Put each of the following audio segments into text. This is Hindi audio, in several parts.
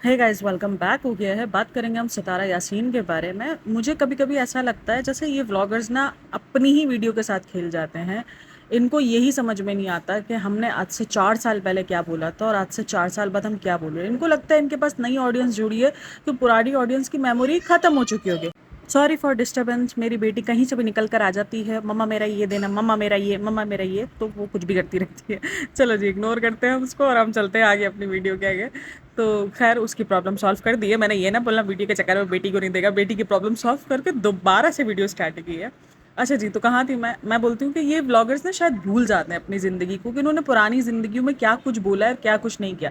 हे गाइस, वेलकम बैक हो गया है। बात करेंगे हम सितारा यासीन के बारे में। मुझे कभी कभी ऐसा लगता है जैसे ये व्लॉगर्स ना अपनी ही वीडियो के साथ खेल जाते हैं। इनको यही समझ में नहीं आता कि हमने आज से 4 साल पहले क्या बोला था और आज से 4 साल बाद हम क्या बोल रहे हैं। इनको लगता है इनके पास नई ऑडियंस जुड़ी है तो पुरानी ऑडियंस की मेमोरी खत्म हो चुकी होगी। Sorry for disturbance. मेरी बेटी कहीं से भी निकल कर आ जाती है, मम्मा मेरा ये देना, मम्मा मेरा ये, मम्मा मेरा ये, तो वो कुछ भी करती रहती है। चलो जी, इग्नोर करते हैं हम उसको और हम चलते हैं आगे अपनी वीडियो के आगे। तो खैर, उसकी प्रॉब्लम सॉल्व कर दी है। मैंने ये ना बोलना वीडियो के चक्कर में बेटी को नहीं देगा, बेटी की प्रॉब्लम सॉल्व करके दोबारा से वीडियो स्टार्ट की है। अच्छा जी, तो कहाँ थी मैं बोलती हूँ कि ये व्लॉगर्स ना शायद भूल जाते हैं अपनी ज़िंदगी को कि उन्होंने पुरानी ज़िंदगी में क्या कुछ बोला है और क्या कुछ नहीं किया।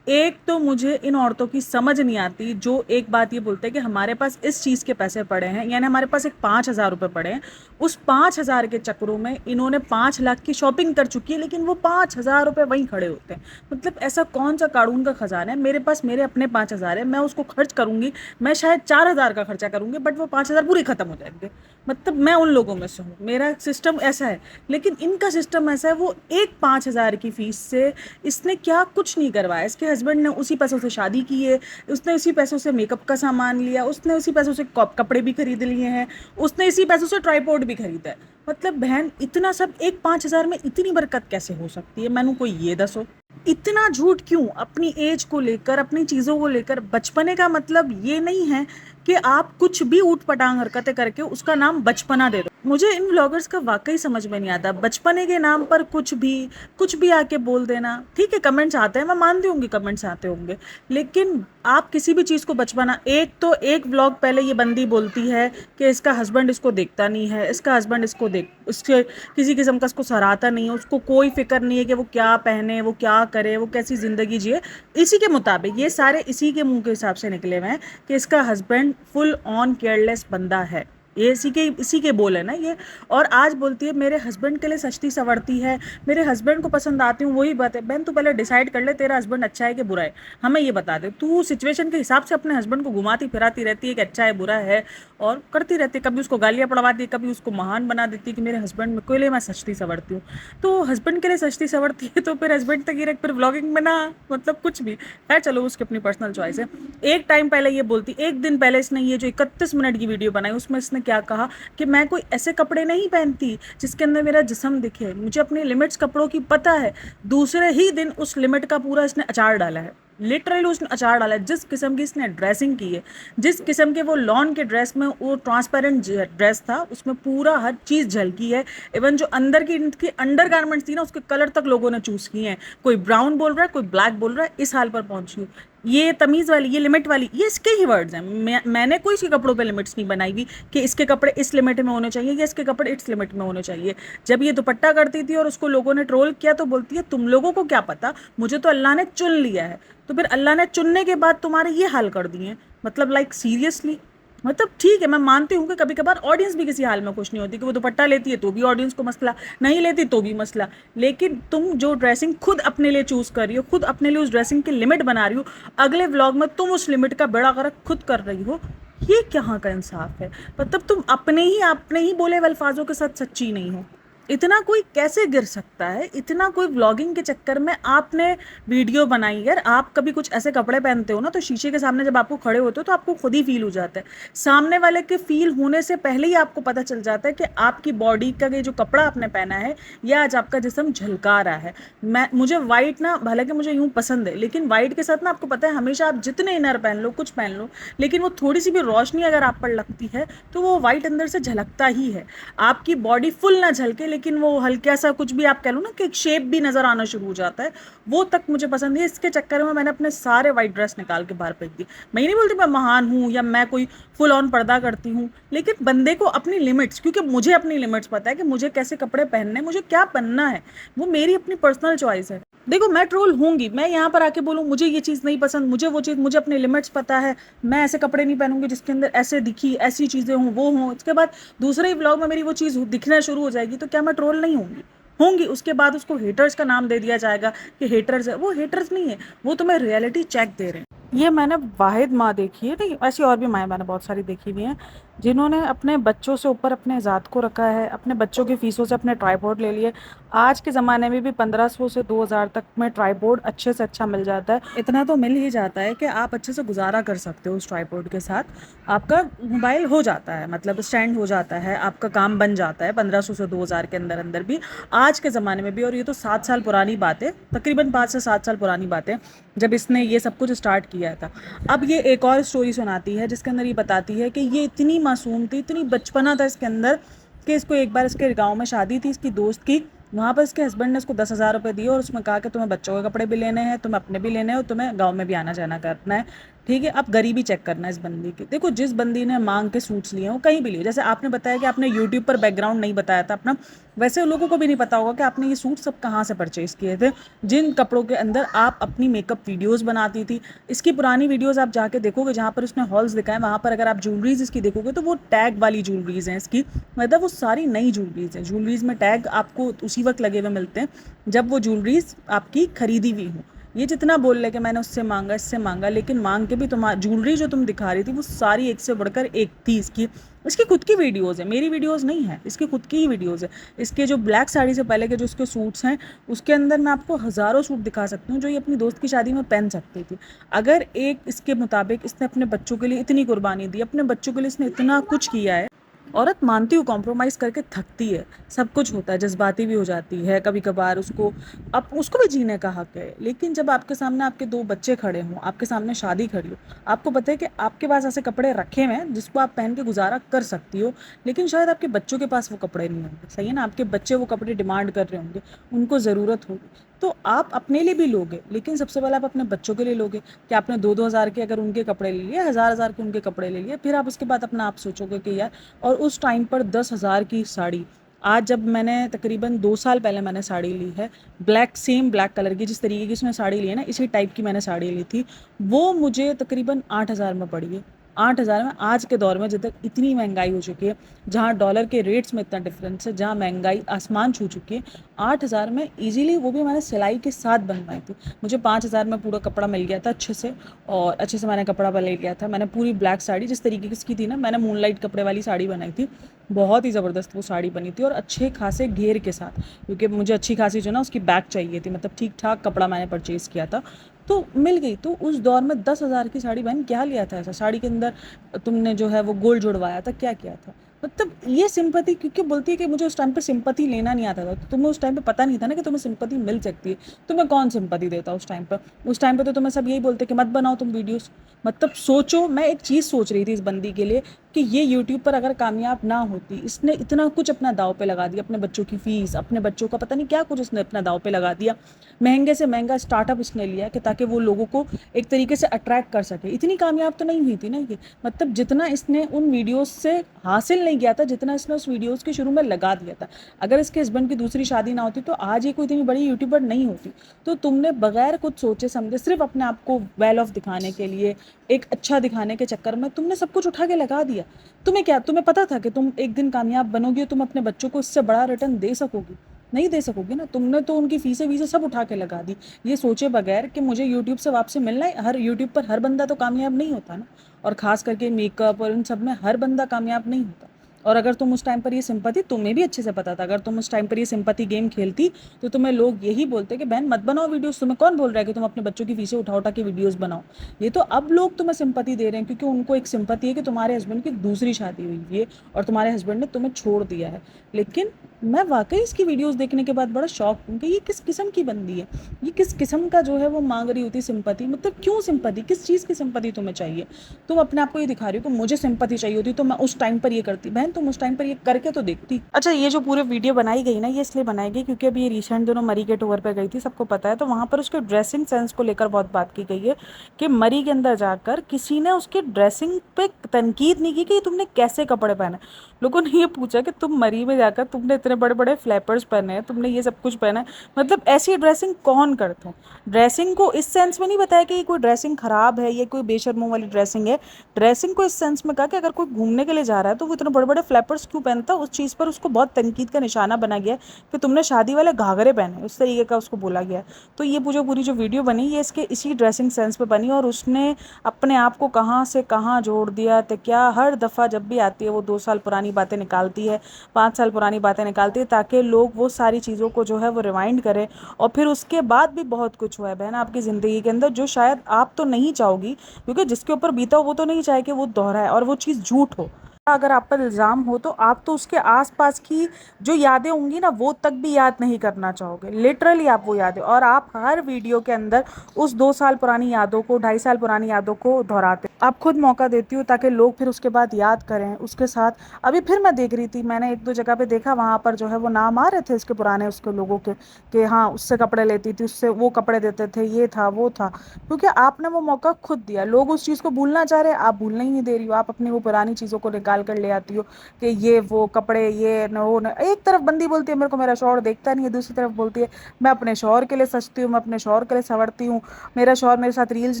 एक तो मुझे इन औरतों की समझ नहीं आती जो एक बात ये बोलते हैं कि हमारे पास इस चीज़ के पैसे पड़े हैं, यानी हमारे पास एक 5,000 रुपये पड़े हैं। उस 5,000 के चक्करों में इन्होंने 5 लाख की शॉपिंग कर चुकी है, लेकिन वो 5,000 रुपये वहीं खड़े होते हैं। मतलब ऐसा कौन सा कानून का खजाना है? मेरे पास मेरे अपने 5,000 है, मैं उसको खर्च करूंगी। मैं शायद 4,000 का खर्चा करूंगी, बट वो 5,000 पूरे खत्म हो जाएंगे। मतलब मैं उन लोगों में से हूँ, मेरा सिस्टम ऐसा है। लेकिन इनका सिस्टम ऐसा है, वो एक 5,000 की फीस से इसने क्या कुछ नहीं करवाया। इसके हस्बैंड ने उसी पैसों से शादी की है, उसने उसी पैसों से मेकअप का सामान लिया, उसने उसी पैसों से कपड़े भी खरीद लिए हैं, उसने इसी पैसों से ट्राईपोड भी खरीदा है। मतलब बहन, इतना सब एक 5,000 में इतनी बरकत कैसे हो सकती है? मैनू कोई ये दसो। इतना झूठ क्यों अपनी एज को लेकर, अपनी चीज़ों को लेकर? बचपने का मतलब ये नहीं है कि आप कुछ भी ऊट पटांग हरकतें करके उसका नाम बचपना दे दो। मुझे इन व्लॉगर्स का वाकई समझ में नहीं आता। बचपने के नाम पर कुछ भी आके बोल देना। ठीक है, कमेंट्स आते हैं, मैं मानती हूँ कमेंट्स आते होंगे, लेकिन आप किसी भी चीज़ को बचपना। एक व्लॉग पहले ये बंदी बोलती है कि इसका हस्बैंड इसको देखता नहीं है, इसका हस्बैंड इसको देख उसके किसी किस्म का इसको सराहता नहीं है, उसको कोई फिक्र नहीं है कि वो क्या पहने, वो क्या करे, वो कैसी ज़िंदगी जिए। इसी के मुताबिक ये सारे इसी के मुंह के हिसाब से निकले हुए हैं कि इसका हस्बैंड फुल ऑन केयरलेस बंदा है। ये इसी के बोल है ना ये। और आज बोलती है मेरे हस्बैंड के लिए सजती संवरती है, मेरे हस्बैंड को पसंद आती हूँ। वही बात है बहन, तू पहले डिसाइड कर ले तेरा हस्बैंड अच्छा है कि बुरा है। हमें ये बता दे। तू सिचुएशन के हिसाब से अपने हस्बैंड को घुमाती फिराती रहती है कि अच्छा है बुरा है, और करती रहती है। कभी उसको गालियाँ पड़वाती है, कभी उसको महान बना देती है कि मेरे हस्बैंड के लिए मैं सजती संवरती हूँ। तो हस्बैंड के लिए सजती संवरती है तो फिर हस्बैंड तक ही रख, फिर व्लॉगिंग में ना, मतलब कुछ भी। खैर चलो, उसकी अपनी पर्सनल चॉइस है। एक टाइम पहले ये बोलती, एक दिन पहले इसने ये जो 31 मिनट की वीडियो बनाई उसमें इसने क्या कहा कि मैं कोई ऐसे कपड़े नहीं पहनती जिसके अंदर मेरा जिस्म दिखे, मुझे अपनी लिमिट्स कपड़ों की पता है। दूसरे ही दिन उस लिमिट का पूरा इसने अचार डाला है। लिटरली उसने अचार डाला है। जिस किस्म की इसने ड्रेसिंग की है, जिस किस्म के वो लॉन के ड्रेस में, वो ट्रांसपेरेंट ड्रेस था, उसमें पूरा हर चीज़ झलकी है। इवन जो अंदर की इनकी अंडर गारमेंट्स थी ना, उसके कलर तक लोगों ने चूज़ किए हैं। कोई ब्राउन बोल रहा है, कोई ब्लैक बोल रहा है। इस हाल पर पहुंची हूँ। ये तमीज़ वाली, ये लिमिट वाली, ये इसके ही वर्ड्स हैं। मैंने कोई इसके कपड़ों पे लिमिट्स नहीं बनाई हुई कि इसके कपड़े इस लिमिट में होने चाहिए या इसके कपड़े इस लिमिट में होने चाहिए। जब ये दुपट्टा करती थी और उसको लोगों ने ट्रोल किया तो बोलती है तुम लोगों को क्या पता, मुझे तो अल्लाह ने चुन लिया है। तो फिर अल्लाह ने चुनने के बाद तुम्हारे ये हाल कर दिए। मतलब लाइक सीरियसली। मतलब ठीक है, मैं मानती हूँ कि कभी कभार ऑडियंस भी किसी हाल में खुश नहीं होती, कि वो दुपट्टा लेती है तो भी ऑडियंस को मसला, नहीं लेती तो भी मसला। लेकिन तुम जो ड्रेसिंग खुद अपने लिए चूज़ कर रही हो, खुद अपने लिए उस ड्रेसिंग की लिमिट बना रही हो, अगले व्लॉग में तुम उस लिमिट का बेड़ा गर्क खुद कर रही हो। ये कहाँ का इंसाफ है? मतलब तुम अपने ही बोले हुए अल्फाजों के साथ सच्ची नहीं हो। इतना कोई कैसे गिर सकता है? इतना कोई व्लॉगिंग के चक्कर में आपने वीडियो बनाई। यार, आप कभी कुछ ऐसे कपड़े पहनते हो ना, तो शीशे के सामने जब आपको खड़े होते हो तो आपको खुद ही फील हो जाता है। सामने वाले के फील होने से पहले ही आपको पता चल जाता है कि आपकी बॉडी का ये जो कपड़ा आपने पहना है, या आज आपका जिस्म झलका रहा है। मुझे वाइट ना, हालांकि मुझे यूँ पसंद है, लेकिन वाइट के साथ ना आपको पता है हमेशा आप जितने इनर पहन लो, कुछ पहन लो, लेकिन वो थोड़ी सी भी रोशनी अगर आप पर लगती है तो वो वाइट अंदर से झलकता ही है। आपकी बॉडी फुल ना झलके, लेकिन वो हल्का सा कुछ भी आप कह लो ना कि एक शेप भी नजर आना शुरू हो जाता है, वो तक मुझे पसंद है। इसके चक्कर में मैंने अपने सारे वाइट ड्रेस निकाल के बाहर फेंक दी। मैं नहीं बोलती मैं महान हूँ या मैं कोई फुल ऑन पर्दा करती हूँ, लेकिन बंदे को अपनी लिमिट्स, क्योंकि मुझे अपनी लिमिट्स पता है कि मुझे कैसे कपड़े पहनने, मुझे क्या पहनना है, वो मेरी अपनी पर्सनल चॉइस है। देखो, मैं ट्रोल होंगी, मैं यहाँ पर आके बोलूँ मुझे ये चीज़ नहीं पसंद, मुझे वो चीज़, मुझे अपने लिमिट्स पता है, मैं ऐसे कपड़े नहीं पहनूंगी जिसके अंदर ऐसे दिखी, ऐसी चीज़ें हों, वो हों। इसके बाद दूसरे ही व्लॉग में मेरी वो चीज़ दिखना शुरू हो जाएगी, तो क्या मैं ट्रोल नहीं होंगी? उसके बाद उसको हेटर्स का नाम दे दिया जाएगा कि हेटर्स है। वो हेटर्स नहीं है, वो तुम्हें रियलिटी चेक दे रहे हैं। ये मैंने वाहिद माँ देखी है, नहीं ऐसी और भी माएँ मैंने बहुत सारी देखी हुई हैं। जिन्होंने अपने बच्चों से ऊपर अपने ज़ात को रखा है, अपने बच्चों की फ़ीसों से अपने ट्राइपॉड ले लिए। आज के ज़माने में भी 1500 से 2000 तक में ट्राइपॉड अच्छे से अच्छा मिल जाता है। इतना तो मिल ही जाता है कि आप अच्छे से गुज़ारा कर सकते हो उस ट्राइपॉड के साथ। आपका मोबाइल हो जाता है, मतलब स्टैंड हो जाता है, आपका काम बन जाता है 1500 से 2000 के अंदर भी, आज के ज़माने में भी। और ये तो 7 साल पुरानी बात है, तकरीबन 5 से 7 साल पुरानी बात है, जब इसने ये सब कुछ स्टार्ट किया था। अब ये एक और स्टोरी सुनाती है जिसके अंदर ये बताती है कि ये इतनी मासूम थी, इतनी बचपना था इसके अंदर, कि इसको एक बार इसके गांव में शादी थी इसकी दोस्त की। वहाँ पर इसके हस्बैंड ने इसको 10,000 रुपये दिए और उसमें कहा कि तुम्हें बच्चों के कपड़े भी लेने हैं, तुम्हें अपने भी लेने हैं, और तुम्हें गाँव में भी आना जाना करना है, ठीक है। अब गरीबी चेक करना है इस बंदी की। देखो, जिस बंदी ने मांग के सूट्स लिए हैं वो कहीं भी लिए, जैसे आपने बताया कि आपने यूट्यूब पर बैकग्राउंड नहीं बताया था अपना, वैसे लोगों को भी नहीं पता होगा कि आपने ये सूट सब कहाँ से परचेज़ किए थे, जिन कपड़ों के अंदर आप अपनी मेकअप वीडियोज़ बनाती थी। इसकी पुरानी वीडियोज़ आप जाके देखोगे, जहाँ पर उसने हॉल्स दिखाए, वहाँ पर अगर आप ज्वेलरीज़ इसकी देखोगे तो वो टैग वाली ज्वेलरीज़ हैं इसकी, मतलब वो सारी नई ज्वेलरीज़ हैं। ज्वेलरीज़ में टैग आपको उसी वक्त लगे हुए मिलते हैं जब वो ज्वेलरीज़ आपकी खरीदी हुई हो। ये जितना बोल रहे कि मैंने उससे मांगा, इससे मांगा, लेकिन मांग के भी ज्वेलरी जो तुम दिखा रही थी वो सारी एक से बढ़कर एक थी इसकी। इसकी खुद की वीडियोज़ है, मेरी वीडियोज़ नहीं है, इसकी खुद की ही वीडियोज़ है। इसके जो ब्लैक साड़ी से पहले के जो इसके सूट्स हैं, उसके अंदर मैं आपको हज़ारों सूट दिखा सकती हूँ जो ये अपनी दोस्त की शादी में पहन सकती थी। अगर एक इसके मुताबिक इसने अपने बच्चों के लिए इतनी कुर्बानी दी, अपने बच्चों के लिए इसने इतना कुछ किया है। औरत मानती हूँ कॉम्प्रोमाइज़ करके थकती है, सब कुछ होता है, जज्बाती भी हो जाती है कभी कभार, उसको अब उसको भी जीने का हक है। लेकिन जब आपके सामने आपके 2 बच्चे खड़े हों, आपके सामने शादी खड़ी हो, आपको पता है कि आपके पास ऐसे कपड़े रखे हुए हैं जिसको आप पहन के गुजारा कर सकती हो, लेकिन शायद आपके बच्चों के पास वो कपड़े नहीं होंगे, सही है ना? आपके बच्चे वो कपड़े डिमांड कर रहे होंगे, उनको ज़रूरत होगी, तो आप अपने लिए भी लोगे, लेकिन सबसे पहले आप अपने बच्चों के लिए लोगे। कि आपने 2-2 हज़ार के अगर उनके कपड़े ले लिए, हज़ार-हज़ार के उनके कपड़े ले लिए, फिर आप उसके बाद अपना आप सोचोगे कि यार। और उस टाइम पर 10,000 की साड़ी, आज जब मैंने तकरीबन 2 साल पहले मैंने साड़ी ली है, ब्लैक, सेम ब्लैक कलर की, जिस तरीके की इसमें साड़ी ली है ना, इसी टाइप की मैंने साड़ी ली थी, वो मुझे तकरीबन 8,000 में पड़ी है। 8,000 में, आज के दौर में जब तक इतनी महंगाई हो चुकी है, जहाँ डॉलर के रेट्स में इतना डिफरेंस है, जहाँ महंगाई आसमान छू चुकी है, 8,000 में ईजिली, वो भी मैंने सिलाई के साथ बनवाई थी। मुझे 5,000 में पूरा कपड़ा मिल गया था अच्छे से, और अच्छे से मैंने कपड़ा ले लिया था। मैंने पूरी ब्लैक साड़ी जिस तरीके की इसकी थी ना, मैंने मूनलाइट कपड़े वाली साड़ी बनाई थी, बहुत ही ज़बरदस्त वो साड़ी बनी थी, और अच्छे खासे घेर के साथ, क्योंकि मुझे अच्छी खासी जो ना उसकी बैक चाहिए थी, मतलब ठीक ठाक कपड़ा मैंने परचेज़ किया था, तो मिल गई। तो उस दौर में 10,000 की साड़ी, बहन क्या लिया था ऐसा? साड़ी के अंदर तुमने जो है वो गोल्ड जुड़वाया था, क्या किया था? मतलब ये सिंपैथी, क्योंकि बोलती है कि मुझे उस टाइम पे सिंपैथी लेना नहीं आता था, तो तुम्हें उस टाइम पे पता नहीं था ना कि तुम्हें सिंपैथी मिल सकती है। तुम्हें कौन सिंपैथी देता उस टाइम पर? उस टाइम पे तो तुम्हें सब यही बोलते कि मत बनाओ तुम वीडियोस। मतलब सोचो, मैं एक चीज़ सोच रही थी इस बंदी के लिए, कि ये यूट्यूब पर अगर कामयाब ना होती, इसने इतना कुछ अपना दाव पे लगा दिया, अपने बच्चों की फ़ीस, अपने बच्चों का पता नहीं क्या कुछ इसने अपना दाव पे लगा दिया, महंगे से महंगा स्टार्टअप इसने लिया कि ताकि वो लोगों को एक तरीके से अट्रैक्ट कर सके। इतनी कामयाब तो नहीं हुई थी ना ये, मतलब जितना इसने उन वीडियोस से हासिल नहीं किया था, जितना इसने उस वीडियोस के शुरू में लगा दिया था। अगर इसके हस्बैंड की दूसरी शादी ना होती तो आज ये कोई इतनी बड़ी यूट्यूबर नहीं होती। तो तुमने बगैर कुछ सोचे समझे, सिर्फ अपने आप को वेल ऑफ दिखाने के लिए, एक अच्छा दिखाने के चक्कर में तुमने सब कुछ उठा के लगा दिया। तुम्हें क्या, तुम्हें पता था कि तुम एक दिन कामयाब बनोगी और तुम अपने बच्चों को इससे बड़ा रिटर्न दे सकोगी? नहीं दे सकोगी ना। तुमने तो उनकी फीसें वीसें सब उठा के लगा दी, ये सोचे बगैर कि मुझे यूट्यूब से वापसी मिलना है। हर यूट्यूब पर हर बंदा तो कामयाब नहीं होता ना, और ख़ास करके मेकअप और इन सब में हर बंदा कामयाब नहीं होता। और अगर तुम उस टाइम पर ये सिंपैथी, तुम्हें भी अच्छे से पता था, अगर तुम उस टाइम पर ये सिंपैथी गेम खेलती तो तुम्हें लोग यही बोलते कि बहन मत बनाओ वीडियोस। तुम्हें कौन बोल रहा है कि तुम अपने बच्चों की फीसें उठा उठा के वीडियोस बनाओ? ये तो अब लोग तुम्हें सिंपैथी दे रहे हैं क्योंकि उनको एक सिंपैथी है कि तुम्हारे हस्बैंड की दूसरी शादी हुई है और तुम्हारे हस्बैंड ने तुम्हें छोड़ दिया है। लेकिन मैं वाकई इसकी वीडियोस देखने के बाद बड़ा शॉक हूँ कि ये किस किस्म की बंदी है, ये किस किस्म का जो है वो मांग रही होती सिंपैथी। मतलब क्यों सिंपैथी, किस चीज़ की सिंपैथी तुम्हें चाहिए? तुम अपने आप को ये दिखा रही हो कि मुझे सिंपैथी चाहिए होती तो मैं उस टाइम पर ये करती। बहन तुम उस टाइम पर ये करके तो देखती। अच्छा, ये जो पूरे वीडियो बनाई गई ना, ये इसलिए बनाई गई क्योंकि अभी ये रिसेंट दिनों मरी के टूर पर गई थी, सबको पता है। तो वहाँ पर उसके ड्रेसिंग सेंस को लेकर बहुत बात की गई है कि मरी के अंदर जाकर किसी ने उसके ड्रेसिंग पे तनकीद नहीं की कि तुमने कैसे कपड़े पहने। लोगों ने ये पूछा कि तुम मरी में जाकर तुमने इतने इतने बड़े बड़े फ्लैपर्स पहने हैं, तुमने ये सब कुछ पहना है, मतलब ऐसी ड्रेसिंग कौन करता है? ड्रेसिंग को इस सेंस में नहीं बताया कि ये कोई ड्रेसिंग खराब है, ये कोई बेशर्मों वाली ड्रेसिंग है। ड्रेसिंग को इस सेंस में कहा कि अगर कोई घूमने के लिए जा रहा है तो वो इतने बड़े बड़े फ्लैपर्स क्यों पहनता है, उस चीज़ पर उसको बहुत तनकीद का निशाना बना गया है कि तुमने शादी वाले घाघरे पहने, उस तरीके का उसको बोला गया। तो ये पूरी जो वीडियो बनी ये इसके इसी ड्रेसिंग सेंस पे बनी, और उसने अपने आप को कहाँ से कहाँ जोड़ दिया। तो क्या हर दफ़ा जब भी आती है वो 2 साल पुरानी बातें निकालती है, 5 साल पुरानी बातें निकालती है, ताकि लोग वो सारी चीज़ों को जो है वो रिवाइंड करें। और फिर उसके बाद भी बहुत कुछ हुआ है बहन आपकी ज़िंदगी के अंदर जो शायद आप तो नहीं चाहोगी, क्योंकि जिसके ऊपर बीता हो वो तो नहीं चाहे कि वो दोहराए और वो चीज़ झूठ हो। अगर आप पर इल्ज़ाम हो तो आप तो उसके आसपास की जो यादें होंगी ना वो तक भी याद नहीं करना चाहोगे, लिटरली आप वो यादें, और आप हर वीडियो के अंदर उस 2 साल पुरानी यादों को, 2.5 साल पुरानी यादों को दोहराते। आप खुद मौका देती हो ताकि लोग फिर उसके बाद याद करें उसके साथ। अभी फिर मैं देख रही थी, मैंने 1-2 जगह पे देखा, वहाँ पर जो है वो नाम आ रहे थे इसके पुराने उसके लोगों के कि हाँ उससे कपड़े लेती थी, उससे वो कपड़े देते थे, ये था वो था, क्योंकि आपने वो मौका खुद दिया। लोग उस चीज़ को भूलना चाह रहे, आप भूलने ही नहीं दे रही हो, आप अपनी वो पुरानी चीज़ों को निकाल कर ले आती हो कि ये वो कपड़े, ये न वो न। एक तरफ बंदी बोलती है मेरे को मेरा शौहर देखता नहीं है, दूसरी तरफ बोलती है मैं अपने शौहर के लिए सजती हूँ, मैं अपने शौहर के लिए संवरती हूँ, मेरा शौहर मेरे साथ रील्स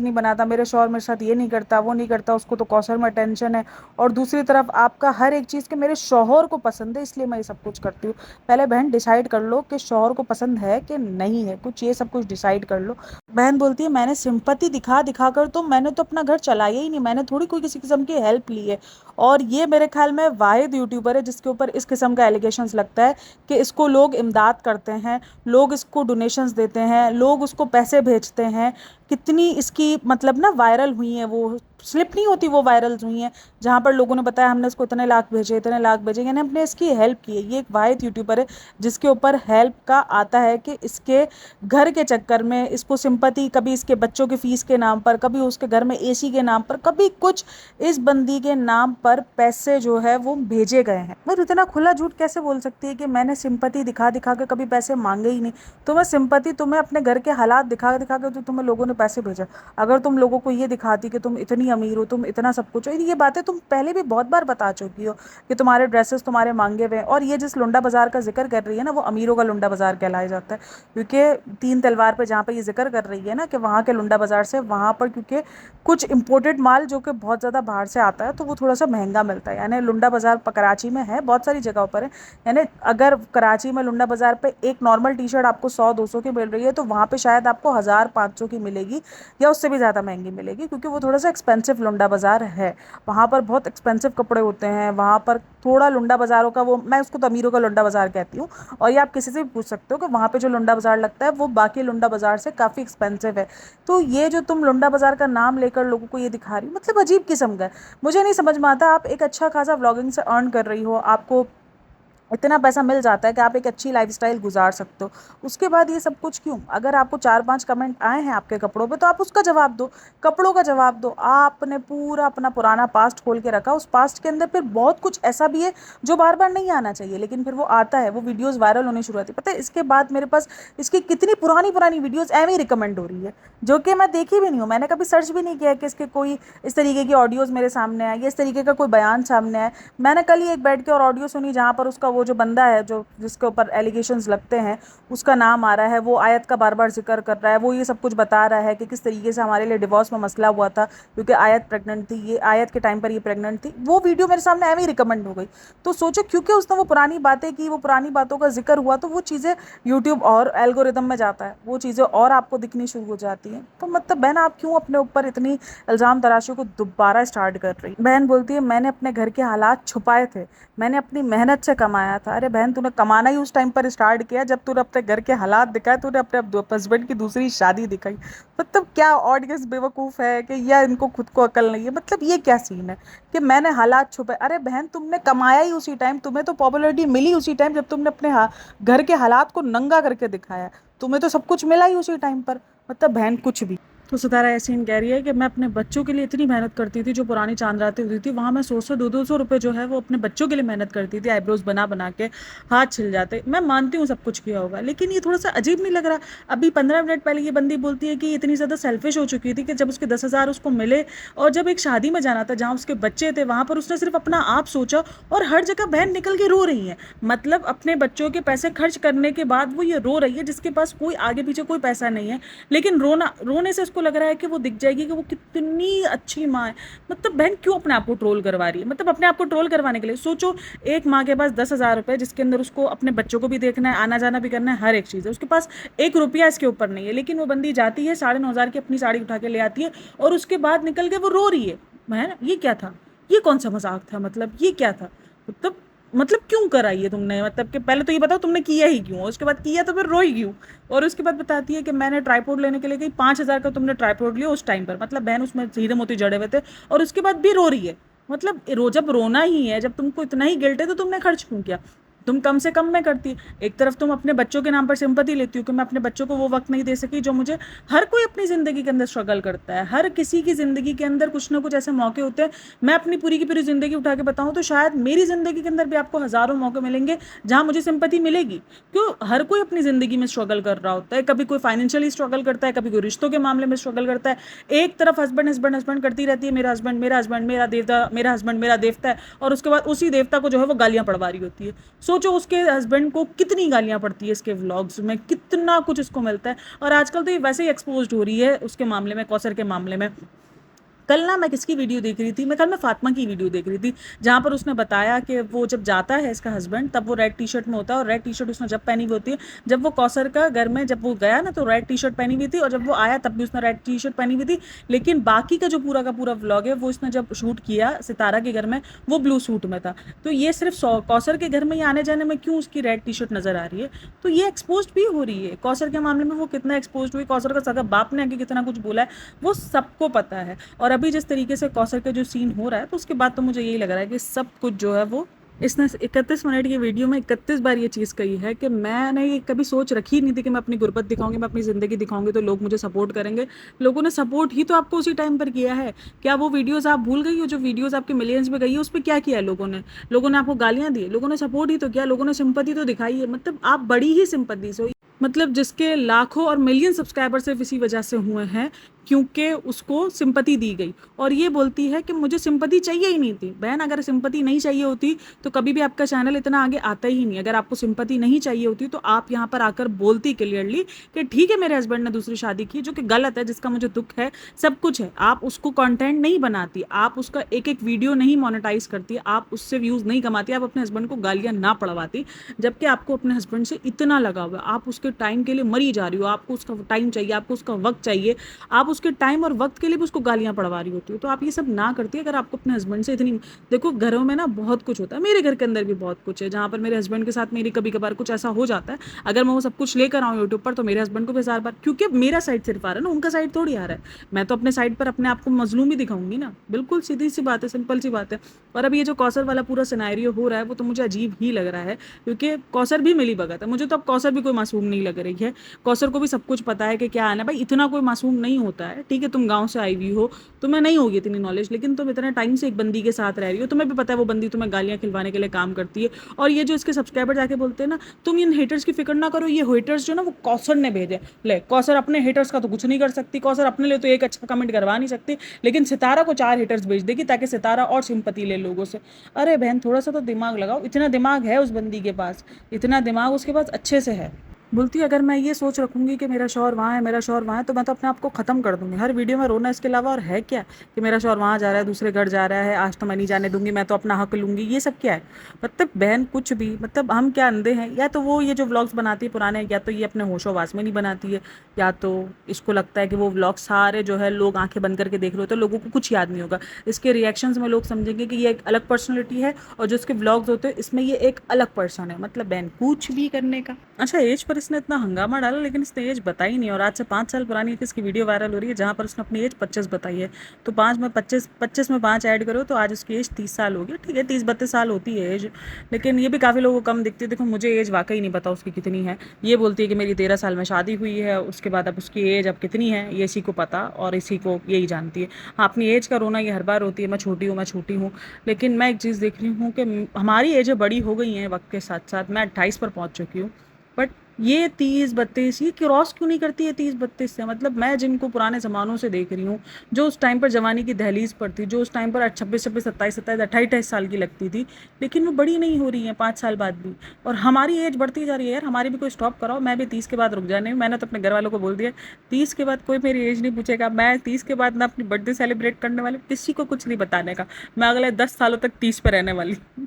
नहीं बनाता, मेरे शौहर मेरे साथ ये नहीं करता, वो नहीं करता, उसको तो कौशल में टेंशन है। और दूसरी तरफ आपका हर एक चीज़ के मेरे शौहर को पसंद है इसलिए मैं ये सब कुछ करती हूँ। पहले बहन डिसाइड कर लो कि शौहर को पसंद है कि नहीं है, कुछ ये सब कुछ डिसाइड कर लो। बहन बोलती है मैंने सिंपैथी दिखा दिखा कर तो मैंने तो अपना घर चलाया ही नहीं, मैंने थोड़ी कोई किसी किस्म की हेल्प ली है। और ये मेरे ख्याल में वाहिद यूट्यूबर है जिसके ऊपर इस किस्म का एलिगेशंस लगता है कि इसको लोग इमदाद करते हैं, लोग इसको डोनेशंस देते हैं, लोग उसको पैसे भेजते हैं। कितनी इसकी मतलब ना वायरल हुई है, वो स्लिप नहीं होती, वो वायरल हुई हैं जहाँ पर लोगों ने बताया हमने इसको इतने लाख भेजे, इतने लाख भेजे, यानी हमने इसकी हेल्प की है। ये एक वाहिद यूट्यूबर है जिसके ऊपर हेल्प का आता है कि इसके घर के चक्कर में इसको सिंपैथी, कभी इसके बच्चों की फ़ीस के नाम पर, कभी उसके घर में एसी के नाम पर, कभी कुछ इस बंदी के नाम पर पैसे जो है वो भेजे गए हैं। मैं इतना खुला झूठ कैसे बोल सकती है कि मैंने सिंपैथी दिखा दिखा के कभी पैसे मांगे ही नहीं। तुम्हें सिंपैथी, तुम्हें अपने घर के हालात दिखा दिखा के तो तुम्हें लोगों ने पैसे भेजा। अगर तुम लोगों को ये दिखाती कि तुम इतनी अमीर हो, तुम इतना सब कुछ हो, ये बातें तुम पहले भी बहुत बार बता चुकी हो कि तुम्हारे ड्रेसेस तुम्हारे मांगे हुए हैं। और ये जिस लुंडा बाजार का जिक्र कर रही है ना वो अमीरों का लुंडा बाजार कहलाया जाता है, क्योंकि 3 तलवार पे जहाँ पे ये जिक्र कर रही है ना कि वहाँ के लुंडा बाजार से, वहाँ पर क्योंकि कुछ इंपोर्टेड माल जो कि बहुत ज़्यादा बाहर से आता है तो वो थोड़ा सा महंगा मिलता है। यानी लुंडा बाजार कराची में है, बहुत सारी जगहों पर है। यानी अगर कराची में लुंडा बाजार पे एक नॉर्मल टी शर्ट आपको 100-200 की मिल रही है तो वहाँ पे शायद आपको 1000-500 की मिलेगी या उससे भी ज़्यादा महंगी मिलेगी, क्योंकि वो थोड़ा सा एक्सपेंसिव लुंडा बाजार है। वहाँ पर बहुत एक्सपेंसिव कपड़े होते हैं, वहाँ पर थोड़ा लुंडा बाज़ारों का वो, मैं उसको तो अमीरों का लुंडा बाज़ार कहती हूँ। और ये आप किसी से भी पूछ सकते हो कि वहाँ पे जो लुंडा बाज़ार लगता है वो बाकी लुंडा बाज़ार से काफ़ी एक्सपेंसिव है। तो ये जो तुम लुंडा बाज़ार का नाम लेकर लोगों को ये दिखा रही हो, मतलब अजीब किस्म का है। मुझे नहीं समझ में आता, आप एक अच्छा खासा व्लॉगिंग से अर्न कर रही हो, आपको इतना पैसा मिल जाता है कि आप एक अच्छी लाइफस्टाइल गुजार सकते हो, उसके बाद ये सब कुछ क्यों? अगर आपको 4-5 कमेंट आए हैं आपके कपड़ों पे तो आप उसका जवाब दो, कपड़ों का जवाब दो। आपने पूरा अपना पुराना पास्ट खोल के रखा, उस पास्ट के अंदर फिर बहुत कुछ ऐसा भी है जो बार बार नहीं आना चाहिए लेकिन फिर वो आता है, वो वीडियोज़ वायरल होनी शुरू होती है। पता है इसके बाद मेरे पास इसकी कितनी पुरानी पुरानी वीडियोज़ एवं ही रिकमेंड हो रही है जो कि मैं देखी भी नहीं हूँ, मैंने कभी सर्च भी नहीं किया कि इसके कोई इस तरीके की ऑडियोज़ मेरे सामने आए या इस तरीके का कोई बयान सामने आए। मैंने कल ही एक बैठ के और ऑडियो सुनी जहाँ पर उसका वो जो बंदा है जो जिसके ऊपर एलिगेशंस लगते हैं उसका नाम आ रहा है, वो आयत का बार बार जिक्र कर रहा है, वो ये सब कुछ बता रहा है कि किस तरीके से हमारे लिए डिवोर्स में मसला हुआ था क्योंकि आयत प्रेग्नेंट थी, ये आयत के टाइम पर ये प्रेग्नेंट थी। वो वीडियो मेरे सामने ऐਵੇਂ ही रिकमेंड हो गई। तो सोचो क्योंकि उसने वो पुरानी बातें की, वो पुरानी बातों का जिक्र हुआ तो वो चीज़ें यूट्यूब और एल्गोरिदम में जाता है, वो चीज़ें और आपको दिखनी शुरू हो जाती हैं। तो मतलब बहन आप क्यों अपने ऊपर इतनी इल्ज़ाम तराशी को दोबारा स्टार्ट कर रही? बहन बोलती है मैंने अपने घर के हालात छुपाए थे, मैंने अपनी मेहनत से कमाया था। अरे बहन तूने कमाना ही उस टाइम पर स्टार्ट किया जब तूने अपने घर के हालात दिखाए, तूने अपने हस्बैंड की दूसरी शादी दिखाई। मतलब क्या ऑडियंस बेवकूफ़ है कि या इनको खुद को अकल नहीं है? मतलब ये क्या सीन है कि मैंने हालात छुपे? अरे बहन तुमने कमाया ही उसी टाइम, तुम्हें तो पॉपुलैरिटी मिली उसी टाइम जब तुमने अपने घर के हालात को नंगा करके दिखाया, तुम्हें तो सब कुछ मिला ही उसी टाइम पर। मतलब बहन कुछ भी। तो सितारा यासीन कह रही है कि मैं अपने बच्चों के लिए इतनी मेहनत करती थी, जो पुरानी चांद रातें होती थी वहाँ मैं 100-100 200-200 रुपये जो है वो अपने बच्चों के लिए मेहनत करती थी, आईब्रोज बना बना के हाथ छिल जाते। मैं मानती हूँ सब कुछ किया होगा, लेकिन ये थोड़ा सा अजीब नहीं लग रहा? अभी 15 मिनट पहले ये बंदी बोलती है कि ये इतनी ज़्यादा सेल्फिश हो चुकी थी कि जब उसके 10,000 उसको मिले और जब एक शादी में जाना था जहाँ उसके बच्चे थे वहाँ पर उसने सिर्फ अपना आप सोचा, और हर जगह बहन निकल के रो रही है। मतलब अपने बच्चों के पैसे खर्च करने के बाद वो ये रो रही है, जिसके पास कोई आगे पीछे कोई पैसा नहीं है, लेकिन रोने से उसको लग रहा है कि वो दिख जाएगी कि वो कितनी अच्छी माँ है। मतलब बहन क्यों अपने आप को ट्रोल करवा रही है? मतलब अपने आप को ट्रोल करवाने के लिए सोचो, एक माँ के पास 10,000 रुपये, जिसके अंदर उसको अपने बच्चों को भी देखना है, आना जाना भी करना है, हर एक चीज़ है, उसके पास 1 रुपया इसके ऊपर नहीं है, लेकिन वो बंदी जाती है 9,500 की अपनी साड़ी उठा के ले आती है और उसके बाद निकल के वो रो रही है। मैं ये क्या था? ये कौन सा मजाक था? मतलब ये क्या था? मतलब क्यों कराई है तुमने? मतलब कि पहले तो ये बताओ तुमने किया ही क्यों, उसके बाद किया तो फिर रोई क्यों? और उसके बाद बताती है कि मैंने ट्राईपोड लेने के लिए गई, 5,000 का तुमने ट्राईपोड लिया उस टाइम पर। मतलब बहन उसमें हीरे मोती जड़े हुए थे और उसके बाद भी रो रही है। मतलब जब रोना ही है, जब तुमको इतना ही गिल्ट है, तो तुमने खर्च क्यों किया? तुम कम से कम में करती। एक तरफ तुम अपने बच्चों के नाम पर सिंपैथी लेती हो कि मैं अपने बच्चों को वो वक्त नहीं दे सकी जो मुझे। हर कोई अपनी ज़िंदगी के अंदर स्ट्रगल करता है, हर किसी की ज़िंदगी के अंदर कुछ ना कुछ ऐसे मौके होते हैं। मैं अपनी पूरी की पूरी ज़िंदगी उठा के बताऊँ तो शायद मेरी ज़िंदगी के अंदर भी आपको हज़ारों मौके मिलेंगे जहाँ मुझे सिंपैथी मिलेगी। क्यों? हर कोई अपनी ज़िंदगी में स्ट्रगल कर रहा होता है। कभी कोई फाइनेंशियली स्ट्रगल करता है, कभी कोई रिश्तों के मामले में स्ट्रगल करता है। एक तरफ हस्बैंड हस्बैंड हस्बैंड करती रहती है, मेरा हस्बैंड मेरा हस्बैंड मेरा देवता, मेरा हस्बैंड मेरा देवता है, और उसके बाद उसी देवता को जो है वो गालियाँ पड़वा रही होती है। सोचो उसके हस्बैंड को कितनी गालियां पड़ती है, इसके व्लॉग्स में कितना कुछ इसको मिलता है। और आजकल तो ये वैसे ही एक्सपोज्ड हो रही है उसके मामले में, कौसर के मामले में। कल ना मैं किसकी वीडियो देख रही थी, मैं फातिमा की वीडियो देख रही थी, जहाँ पर उसने बताया कि वो जब जाता है इसका हस्बैंड, तब वो रेड टी शर्ट में होता है, और रेड टी शर्ट उसने जब पहनी हुई होती है, जब वो कौसर का घर में जब वो गया ना तो रेड टी शर्ट पहनी हुई थी, और जब वो आया तब भी उसने रेड टी शर्ट पहनी हुई थी। लेकिन बाकी का जो पूरा का पूरा व्लॉग है वो इसने जब शूट किया सितारा के घर में, वो ब्लू सूट में था। तो ये सिर्फ कौसर के घर में ही आने जाने में क्यों उसकी रेड टी शर्ट नजर आ रही है? तो ये एक्सपोज भी हो रही है कौसर के मामले में। वो कितना एक्सपोज हुई, कौसर का सगा बाप ने आगे कितना कुछ बोला है, वो सबको पता है। और अभी जिस तरीके से कौसर का जो सीन हो रहा है, तो उसके बाद तो मुझे यही लग रहा है कि सब कुछ जो है वो इसने 31 मिनट की वीडियो में 31 बार ये चीज़ कही है कि मैंने ये कभी सोच रखी ही नहीं थी कि मैं अपनी गुर्बत दिखाऊंगी, मैं अपनी ज़िंदगी दिखाऊंगी तो लोग मुझे सपोर्ट करेंगे। लोगों ने सपोर्ट ही तो आपको उसी टाइम पर किया है। क्या वो वीडियोस आप भूल गई हो, जो वीडियोस आपके मिलियंस में गई है? उस पर क्या किया है लोगों ने? लोगों ने आपको गालियां दी, लोगों ने सपोर्ट ही तो किया, लोगों ने सिंपैथी तो दिखाई है। मतलब आप बड़ी ही सिंपैथी से, मतलब जिसके लाखों और मिलियन सब्सक्राइबर सिर्फ इसी वजह से हुए हैं क्योंकि उसको सिंपैथी दी गई। और ये बोलती है कि मुझे सिंपैथी चाहिए ही नहीं थी। बहन अगर सिंपैथी नहीं चाहिए होती तो कभी भी आपका चैनल इतना आगे आता ही नहीं। अगर आपको सिंपैथी नहीं चाहिए होती तो आप यहाँ पर आकर बोलती क्लियरली कि ठीक है मेरे हस्बैंड ने दूसरी शादी की, जो कि गलत है, जिसका मुझे दुख है, सब कुछ है। आप उसको कंटेंट नहीं बनाती, आप उसका एक एक वीडियो नहीं मोनेटाइज करती, आप उससे व्यूज़ नहीं कमाती, आप अपने हस्बैंड को गालियाँ ना पड़वाती, जबकि आपको अपने हस्बैंड से इतना लगा हुआ है। आप उसके टाइम के लिए मरी जा रही हो, आपको उसका टाइम चाहिए, आपको उसका वक्त चाहिए, आप उसके टाइम और वक्त के लिए भी उसको गालियां पड़वा रही होती हो। तो आप ये सब ना करती अगर आपको अपने हस्बैंड से इतनी। देखो घरों में ना बहुत कुछ होता है, मेरे घर के अंदर भी बहुत कुछ है जहाँ पर मेरे हस्बैंड के साथ मेरी कभी कभार कुछ ऐसा हो जाता है। अगर मैं वो सब कुछ लेकर आऊँ यूट्यूब पर तो मेरे हस्बैंड को भी 1000 बार, क्योंकि मेरा साइड सिर्फ आ रहा है ना, उनका साइड थोड़ी आ रहा है। मैं तो अपने साइड पर अपने आप को मजलूम ही दिखाऊंगी ना। बिल्कुल सीधी सी बात है, सिंपल सी बात है। और अब ये जो कौसर वाला पूरा सिनेरियो हो रहा है वो तो मुझे अजीब ही लग रहा है, क्योंकि कौसर भी मिली भगत है। मुझे तो अब कौसर भी कोई मासूम नहीं लग रही है। कौसर को भी सब कुछ पता है कि क्या आना। भाई इतना कोई मासूम नहीं होता है, ठीक है तुम गाँव से आई हुई हो, तुम्हें नहीं होगी इतनी नॉलेज, लेकिन तुम इतने टाइम से एक बंदी के साथ रह रही हो, तुम्हें भी पता है वो बंदी तुम्हें गालियां खिलवाने के लिए काम करती है। और ये जो इसके सब्सक्राइबर जाके बोलते हैं ना तुम इन हेटर्स की फिक्र ना करो, ये हेटर्स जो ना वो कौसर ने भेजे। ले कौसर अपने हेटर्स का तो कुछ नहीं कर सकती, कौसर अपने लिए तो एक अच्छा कमेंट करवा नहीं सकती, लेकिन सितारा को 4 हेटर्स भेज देगी ताकि सितारा और सिंपैथी ले लोगों से। अरे बहन थोड़ा सा तो दिमाग लगाओ, इतना दिमाग है उस बंदी के पास, इतना दिमाग उसके पास अच्छे से है। बोलती है अगर मैं ये सोच रखूंगी कि मेरा शौहर वहाँ है, मेरा शौहर वहाँ है, तो मैं तो अपने आप को ख़त्म कर दूंगी। हर वीडियो में रोना इसके अलावा और है क्या? कि मेरा शौहर वहाँ जा रहा है, दूसरे घर जा रहा है, आज तो मैं नहीं जाने दूंगी, मैं तो अपना हक लूंगी, ये सब क्या है? मतलब बहन कुछ भी, मतलब हम क्या अंधे हैं? या तो वो ये जो व्लॉग्स बनाती है पुराने, या तो ये अपने होशोवास में नहीं बनाती है, या तो इसको लगता है कि वो व्लॉग सारे जो है लोग आंखें बंद करके देख रहे होते हैं, लोगों को कुछ याद नहीं होगा। इसके रिएक्शंस में लोग समझेंगे कि ये एक अलग पर्सनैलिटी है, और जो इसके व्लॉग्स होते हैं इसमें ये एक अलग पर्सन है। मतलब बहन कुछ भी करने का। अच्छा एज पर इसने इतना हंगामा डाला लेकिन इसने एज बताई नहीं, और आज से 5 साल पुरानी इसकी वीडियो वायरल हो रही है जहाँ पर उसने अपनी एज 25 बताई है। तो 25 में 5 ऐड करो तो आज उसकी एज 30 साल होगी। ठीक है, 30-32 साल होती है एज, लेकिन ये भी काफ़ी लोगों को कम दिखती है। देखो मुझे एज वाकई नहीं पता उसकी कितनी है। ये बोलती है कि मेरी 13 साल में शादी हुई है, उसके बाद अब उसकी एज अब कितनी है ये इसी को पता, और इसी को यही जानती है। हाँ, अपनी एज का रोना ये हर बार होती है, मैं छोटी हूँ, मैं छोटी हूँ। लेकिन मैं एक चीज़ देख रही हूँ कि हमारी एजें बड़ी हो गई हैं वक्त के साथ साथ। मैं 28 पर पहुँच चुकी हूँ, बट ये 30-32 ये क्रॉस क्यों नहीं करती है 30-32 से? मतलब मैं जिनको पुराने ज़मानों से देख रही हूँ, जो उस टाइम पर जवानी की दहलीज पर थी, जो उस टाइम पर 26-26, 27-27, 28-28 साल की लगती थी, लेकिन वो बड़ी नहीं हो रही हैं 5 साल बाद भी। और हमारी एज बढ़ती जा रही है यार, हमारी भी कोई स्टॉप कराओ। मैं भी 30 के बाद रुक जाने, मैंने तो अपने घर वालों को बोल दिया 30 के बाद कोई मेरी एज नहीं पूछेगा। मैं 30 के बाद ना अपनी बर्थडे सेलिब्रेट करने वाली, किसी को कुछ नहीं बताने का। मैं अगले 10 सालों तक 30 पे रहने वाली हूँ।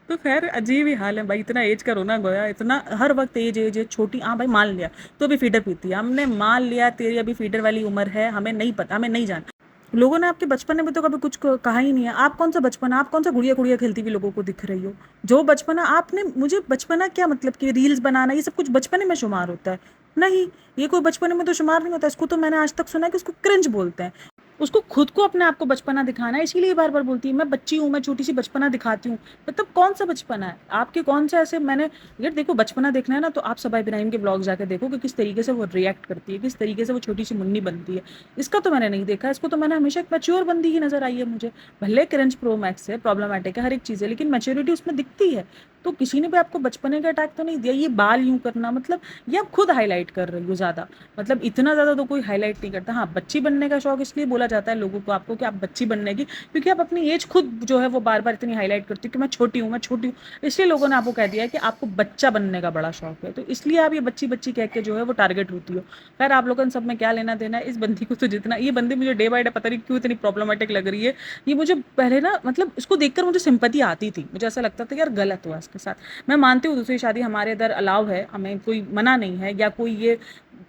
तो खैर अजीब ही हाल है भाई, इतना एज का रोना गोया, इतना हर वक्त एज एज एज छोटी। हाँ भाई मान लिया तो अभी फीडर पीती है, हमने मान लिया तेरी अभी फीडर वाली उम्र है, हमें नहीं पता, हमें नहीं जाना। लोगों ने आपके बचपन में तो कभी कुछ कहा ही नहीं है। आप कौन सा बचपना, आप कौन सा गुड़िया गुड़िया खेलती हुई लोगों को दिख रही हो? जो बचपना आपने, मुझे बचपना क्या मतलब कि रील्स बनाना ये सब कुछ बचपने में शुमार होता है? नहीं, ये कोई बचपने में तो शुमार नहीं होता। इसको तो मैंने आज तक सुना है कि उसको क्रिंज बोलते हैं। उसको खुद को अपने आप को बचपना दिखाना है, इसीलिए बार बार बोलती है मैं बच्ची हूँ, मैं छोटी सी बचपना दिखाती हूँ। मतलब कौन सा बचपना है आपके, कौन से ऐसे मैंने, यार देखो बचपना देखना है ना तो आप सबा इब्राहिम के ब्लॉग जाके देखो कि किस तरीके से वो रिएक्ट करती है, किस तरीके से वो छोटी सी मुन्नी बनती है। इसका तो मैंने नहीं देखा, इसको तो मैंने हमेशा एक मैच्योर बंदी ही नजर आई है मुझे। भले क्रिंज प्रो मैक्स है, प्रॉब्लमेटिक है, हर एक चीज़ है, लेकिन मैच्योरिटी उसमें दिखती है। तो किसी ने भी आपको बचपने का अटैक तो नहीं दिया। ये बाल यूं करना मतलब ये आप खुद हाईलाइट कर रही हो ज़्यादा, मतलब इतना ज़्यादा तो कोई हाईलाइट नहीं करता। हाँ, बच्ची बनने का शौक इसलिए बोला जाता है लोगों को आपको कि आप बच्ची बनने की, क्योंकि आप अपनी एज खुद जो है वो बार बार इतनी हाईलाइट करती हो कि मैं छोटी हूँ, मैं छोटी हूँ। इसलिए लोगों ने आपको कह दिया है कि आपको बच्चा बनने का बड़ा शौक है, तो इसलिए आप ये बच्ची बच्ची कह के जो है वो टारगेट होती हो। खैर आप लोगों ने सब में क्या लेना देना है। इस बंदी को तो जितना, ये बंदी मुझे डे बाय डे पता नहीं क्यों इतनी प्रॉब्लमेटिक लग रही है। ये मुझे पहले ना मतलब इसको देखकर मुझे सिंपैथी आती थी, मुझे ऐसा लगता था यार गलत हुआ इसके साथ। मैं मानती हूँ दूसरी शादी हमारे इधर अलाउ है, हमें कोई मना नहीं है, या कोई ये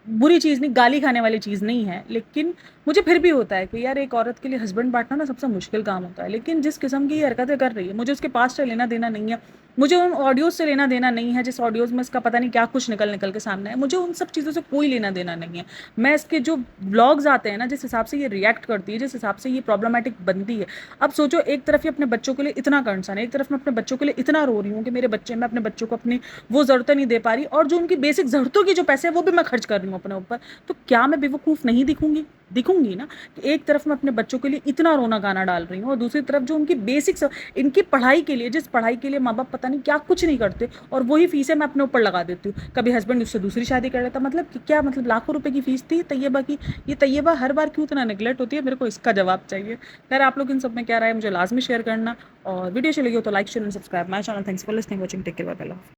बुरी चीज़ नहीं, गाली खाने वाली चीज़ नहीं है, लेकिन मुझे फिर भी होता है कि यार एक औरत के लिए हस्बैंड बांटना ना सबसे मुश्किल काम होता है। लेकिन जिस किस्म की ये हरकतें कर रही है, मुझे उसके पास से लेना देना नहीं है, मुझे उन ऑडियोज़ से लेना देना नहीं है जिस ऑडियोज़ में इसका पता नहीं क्या कुछ निकल निकल के सामने है। मुझे उन सब चीज़ों से कोई लेना देना नहीं है। मैं इसके जो व्लॉग्स आते हैं ना, जिस हिसाब से ये रिएक्ट करती है, जिस हिसाब से ये प्रॉब्लमेटिक बनती है। अब सोचो, एक तरफ ये अपने बच्चों के लिए इतना कंसर्न है, एक तरफ मैं अपने बच्चों के लिए इतना रो रही हूँ कि मेरे बच्चे, मैं अपने बच्चों को अपनी वो ज़रूरतें नहीं दे पा रही, और जो उनकी बेसिक ज़रूरतों की जो पैसे हैं वो भी मैं खर्च कर रही हूँ अपने ऊपर। तो क्या मैं बेवकूफ़ नहीं दिखूंगी? दिखूंगी ना। कि एक तरफ मैं अपने बच्चों के लिए इतना रोना गाना डाल रही हूँ, और दूसरी तरफ जो उनकी बेसिक्स, इनकी पढ़ाई के लिए, जिस पढ़ाई के लिए माँ बाप पता नहीं क्या कुछ नहीं करते, और वही फीसें मैं अपने ऊपर लगा देती हूँ। कभी हस्बैंड उससे दूसरी शादी कर लेता, मतलब कि क्या मतलब लाखों रुपए की फीस थी तैयबा की, ये तैयबा हर बार क्यों इतना नेगलेक्ट होती है? मेरे को इसका जवाब चाहिए। खैर आप लोग इन सब में क्या राय है मुझे लाजमी शेयर करना, और वीडियो चलेगी हो तो like share and subscribe my channel. Thanks for listening, watching, take care, bye bye.